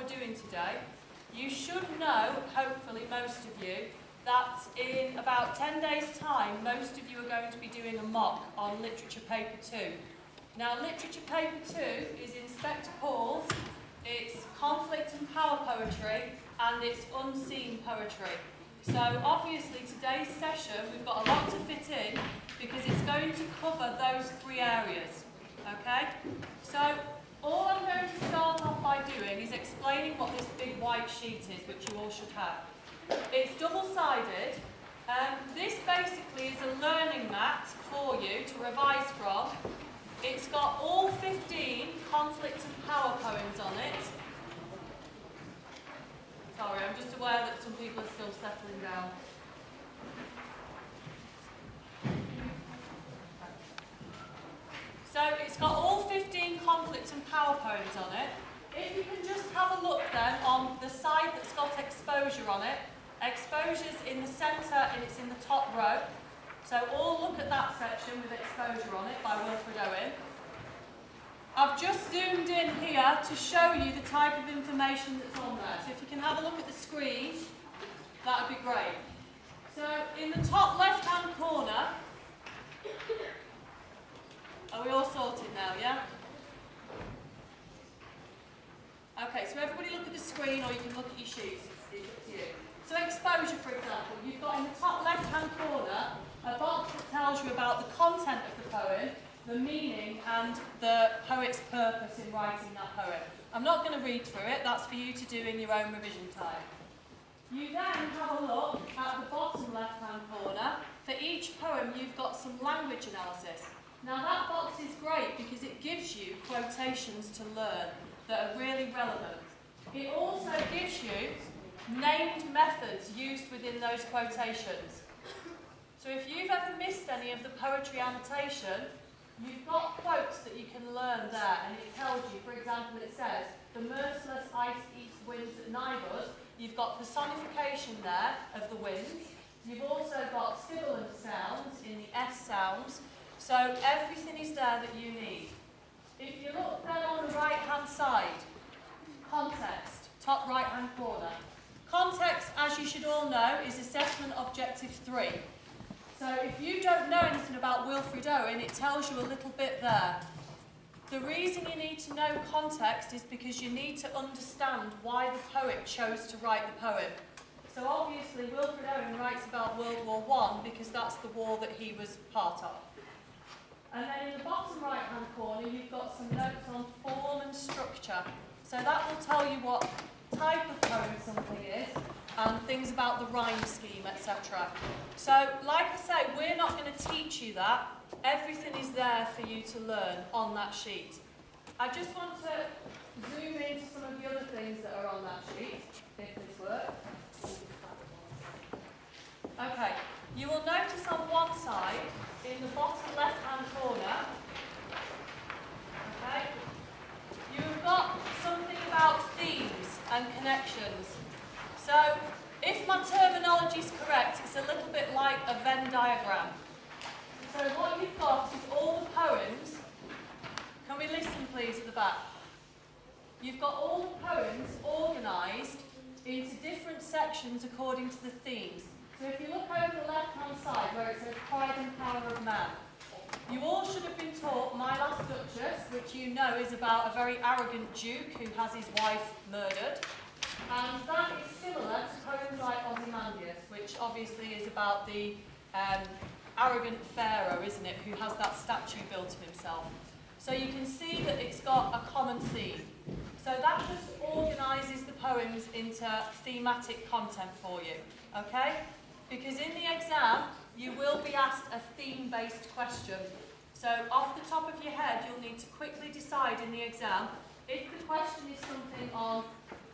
we're doing today. You should know, hopefully most of you, that in about 10 days' time, most of you are going to be doing a mock on Literature Paper 2. Now, Literature Paper 2 is Inspector Paul's, it's conflict and power poetry, and it's unseen poetry. So obviously today's session, we've got a lot to fit in because it's going to cover those three areas. Okay? So all I'm going to start off by doing is explaining what this big white sheet is, which you all should have. It's double-sided. This basically is a learning mat for you to revise from. It's got all 15 conflict and power poems on it. Sorry, I'm just aware that some people are still settling down. So it's got all 15 conflict and power poems on it. If you can just have a look then on the side that's got exposure on it. Exposure's in the centre and it's in the top row. So all look at that section with exposure on it by Wilfred Owen. I've just zoomed in here to show you the type of information that's on there. So if you can have a look at the screen, that would be great. So in the top left-hand corner, are we all sorted now, yeah? Okay, so everybody look at the screen or you can look at your sheets, it's up to you. So exposure, for example, you've got in the top left-hand corner a box that tells you about the content of the poem, the meaning and the poet's purpose in writing that poem. I'm not going to read through it, that's for you to do in your own revision time. You then have a look at the bottom left-hand corner. For each poem you've got some language analysis. Now that box is great because it gives you quotations to learn that are really relevant. It also gives you named methods used within those quotations. So if you've ever missed any of the poetry annotation, you've got quotes that you can learn there, and it tells you, for example, it says, the merciless ice eats winds at Nibus. You've got personification there of the winds. You've also got sibilant sounds in the S sounds. So everything is there that you need. If you look then on the right-hand side, context, top right-hand corner. Context, as you should all know, is assessment objective 3. So if you don't know anything about Wilfred Owen, it tells you a little bit there. The reason you need to know context is because you need to understand why the poet chose to write the poem. So obviously Wilfred Owen writes about World War I because that's the war that he was part of. And then in the bottom right-hand corner, you've got some notes on form and structure. So that will tell you what type of poem something is, and things about the rhyme scheme, etc. So, like I say, we're not going to teach you that. Everything is there for you to learn on that sheet. I just want to zoom into some of the other things that are on that sheet, if this works. Okay, you will notice on one side, in the bottom left-hand corner, okay, you've got something about themes and connections. So, if my terminology is correct, it's a little bit like a Venn diagram. So what you've got is all the poems. Can we listen please at the back? You've got all the poems organised into different sections according to the themes. So if you look over the left-hand side where it says Pride and Power of Man, you all should have been taught My Last Duchess, which you know is about a very arrogant duke who has his wife murdered. And that is similar to poems like Ozymandias, which obviously is about the arrogant pharaoh, isn't it, who has that statue built of himself. So you can see that it's got a common theme. So that just organises the poems into thematic content for you, okay? Because in the exam, you will be asked a theme-based question. So off the top of your head, you'll need to quickly decide in the exam if the question is something on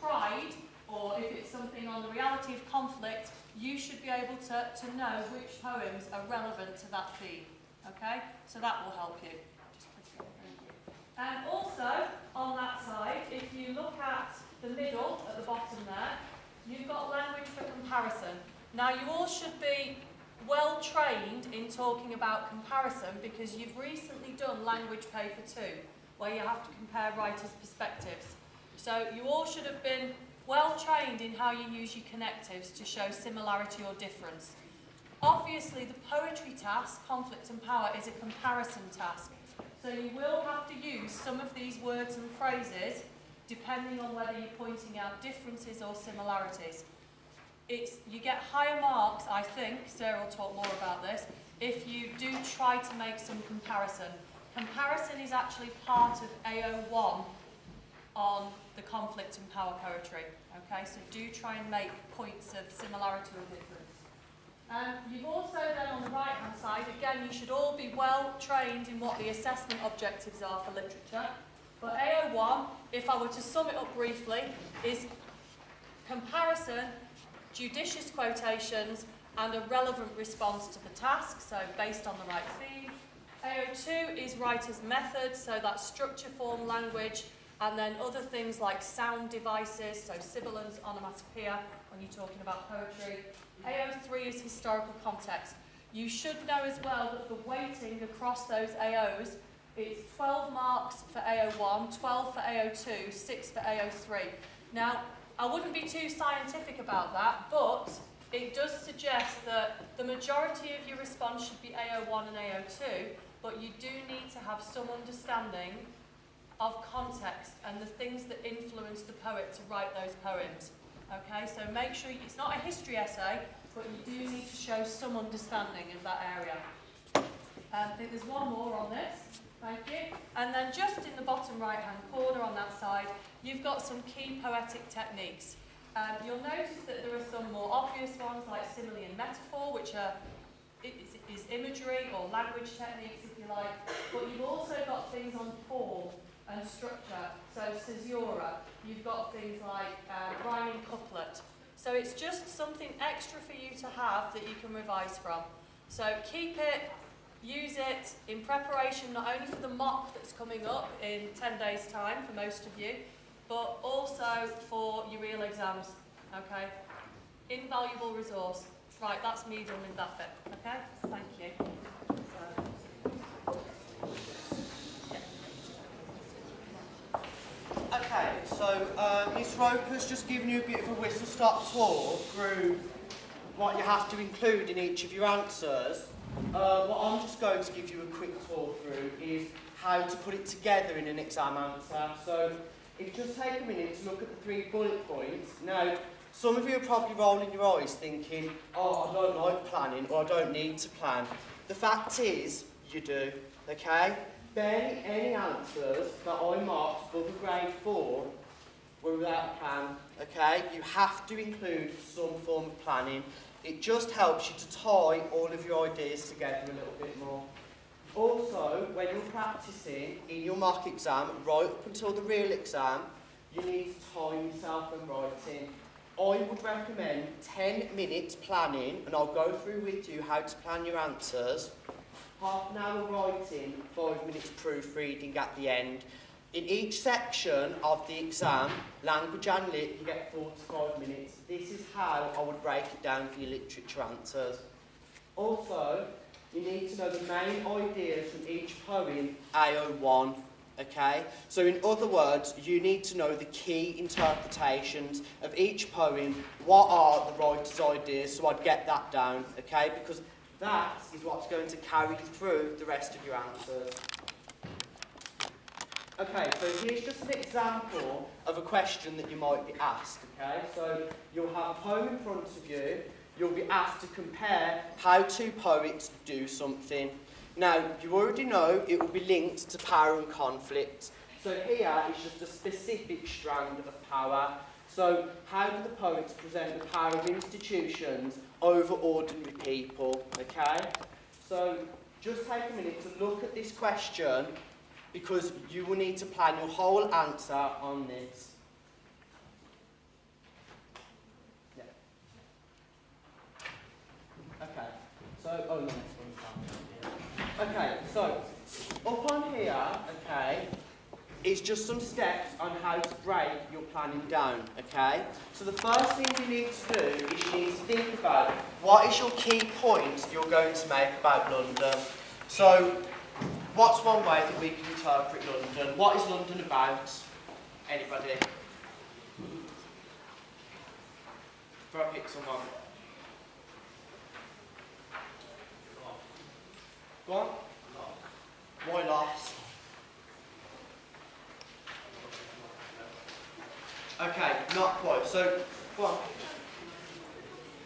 pride, or if it's something on the reality of conflict, you should be able to know which poems are relevant to that theme. Okay? So that will help you. And also, on that side, if you look at the middle, at the bottom there, you've got language for comparison. Now, you all should be well trained in talking about comparison because you've recently done language paper 2, where you have to compare writers' perspectives. So you all should have been well trained in how you use your connectives to show similarity or difference. Obviously, the poetry task, conflict and power, is a comparison task. So you will have to use some of these words and phrases depending on whether you're pointing out differences or similarities. You get higher marks, I think, Sarah will talk more about this, if you do try to make some comparison. Comparison is actually part of AO1 on the conflict and power poetry. Okay, so do try and make points of similarity or difference. You've also then on the right hand side, again you should all be well trained in what the assessment objectives are for literature. But AO1, if I were to sum it up briefly, is comparison, judicious quotations and a relevant response to the task, so based on the right theme. AO2 is writer's method, so that's structure, form, language, and then other things like sound devices, so sibilance, onomatopoeia, when you're talking about poetry. AO3 is historical context. You should know as well that the weighting across those AOs, it's 12 marks for AO1, 12 for AO2, 6 for AO3. Now, I wouldn't be too scientific about that, but it does suggest that the majority of your response should be AO1 and AO2, but you do need to have some understanding of context and the things that influence the poet to write those poems. Okay, so make sure it's not a history essay, but you do need to show some understanding of that area. I think there's one more on this. Thank you. And then just in the bottom right-hand corner on that side, you've got some key poetic techniques. You'll notice that there are some more obvious ones like simile and metaphor, which is imagery or language techniques, if you like. But you've also got things on form and structure, so caesura. You've got things like rhyming couplet. So it's just something extra for you to have that you can revise from. So keep it, use it in preparation not only for the mock that's coming up in 10 days' time for most of you, but also for your real exams, okay? Invaluable resource. Right, that's me done with that bit, okay? Thank you. Okay, so Miss Roper's just given you a bit of a whistle-stop tour through what you have to include in each of your answers. What I'm just going to give you a quick tour through is how to put it together in an exam answer. So if you just take a minute to look at the 3 bullet points. Now, some of you are probably rolling your eyes thinking, oh, I don't like planning, or I don't need to plan. The fact is, you do, okay? Barely any answers that I marked above a grade 4 were without a plan, okay? You have to include some form of planning. It just helps you to tie all of your ideas together a little bit more. Also, when you're practicing in your mock exam, right up until the real exam, you need to time yourself when writing. I would recommend 10 minutes planning, and I'll go through with you how to plan your answers. Half an hour writing, 5 minutes proofreading at the end. In each section of the exam, language and lit, you get 4 to 5 minutes. This is how I would break it down for your literature answers. Also, you need to know the main ideas from each poem, AO1, okay? So in other words, you need to know the key interpretations of each poem. What are the writer's ideas? So I'd get that down, okay? Because that is what's going to carry you through the rest of your answers. Okay, so here's just an example of a question that you might be asked, okay? So you'll have a poem in front of you. You'll be asked to compare how 2 poets do something. Now, you already know it will be linked to power and conflict. So here is just a specific strand of power. So how do the poets present the power of institutions over ordinary people, okay? So just take a minute to look at this question, because you will need to plan your whole answer on this. Yeah. Okay, so, oh, the next one's down. Okay, so, up on here, okay, is just some steps on how to break your planning down, okay? So the first thing you need to do is you need to think about what is your key point you're going to make about London. So, what's one way that we can interpret London? What is London about? Anybody? before I pick someone. Go on. Why lost? Okay, not quite. So, go on.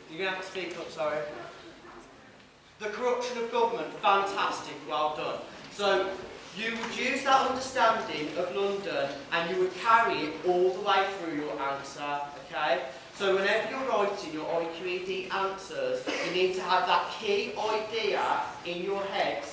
You're going to have to speak up, sorry. The corruption of government, fantastic, well done. So, you would use that understanding of London and you would carry it all the way through your answer, okay? So whenever you're writing your IQED answers, you need to have that key idea in your head